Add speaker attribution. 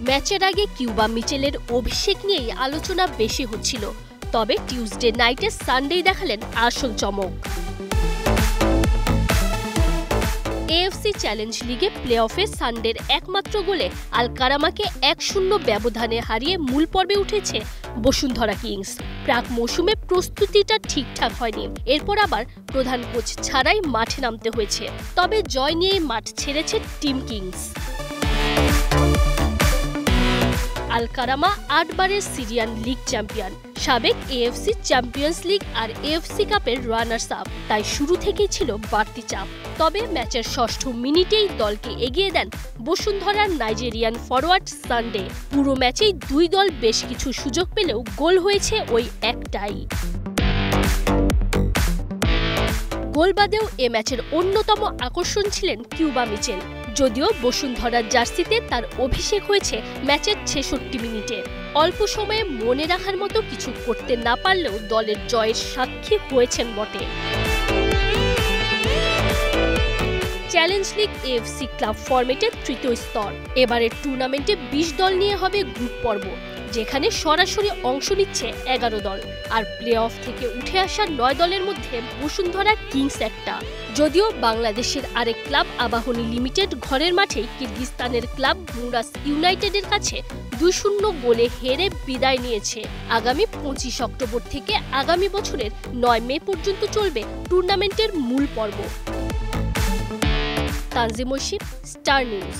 Speaker 1: ম্যাচের আগে কিউবা মিচেলের অভিষেক নিয়েই আলোচনা বেশি হচ্ছিল, তবে টিউসডে নাইটে সানডেই দেখালেন আসল চমক। এএফসি চ্যালেঞ্জ লিগে প্লে অফে সানডের একমাত্র গোলে আলকারামাকে ১-০ ব্যবধানে হারিয়ে মূল পর্বে উঠেছে বসুন্ধরা কিংস। প্রাক মৌসুমে প্রস্তুতিটা ঠিকঠাক হয়নি, এরপর আবার প্রধান কোচ ছাড়াই মাঠে নামতে হয়েছে। তবে জয় নিয়েই মাঠ ছেড়েছে টিম কিংস। আলকারামা ৮ বারের সিরিয়ান লিগ চ্যাম্পিয়ন, সাবেক এএফসি চ্যাম্পিয়ন্স লিগ আর এএফসি কাপের রানার্স আপ, তাই শুরু থেকেই ছিল বাড়তি চাপ। তবে ম্যাচের ষষ্ঠ মিনিটেই দলকে এগিয়ে দেন বসুন্ধরার নাইজেরিয়ান ফরোয়ার্ড সানডে। পুরো ম্যাচেই দুই দল বেশ কিছু সুযোগ পেলেও গোল হয়েছে ওই একটাই। গোল বাদেও এ ম্যাচের অন্যতম আকর্ষণ ছিলেন কিউবা মিচেল। যদিও বসুন্ধরার জার্সিতে তার অভিষেক হয়েছে ম্যাচের ৬৬ মিনিটে। অল্প সময়ে মনে রাখার মতো কিছু করতে না পারলেও দলের জয়ের সাক্ষী হয়েছেন বটে। চ্যালেঞ্জ লিগ এএফসি ক্লাব ফরম্যাটের তৃতীয় স্তর। এবারের টুর্নামেন্টে ২০ দল নিয়ে হবে গ্রুপ পর্ব, যেখানে সরাসরি অংশ নিচ্ছে ১১ দল। আর প্লে অফ থেকে উঠে আসা ৯ দলের মধ্যে বসুন্ধরা কিংস একটা। যদিও বাংলাদেশের আরেক ক্লাব আবাহনী লিমিটেড ঘরের মাঠেই কিরগিজস্তানের ক্লাব মুরাস ইউনাইটেডের কাছে ২-০ গোলে হেরে বিদায় নিয়েছে। আগামী ২৫ অক্টোবর থেকে আগামী বছরের ৯ মে পর্যন্ত চলবে টুর্নামেন্টের মূল পর্ব। Tanzim Oishi, star news.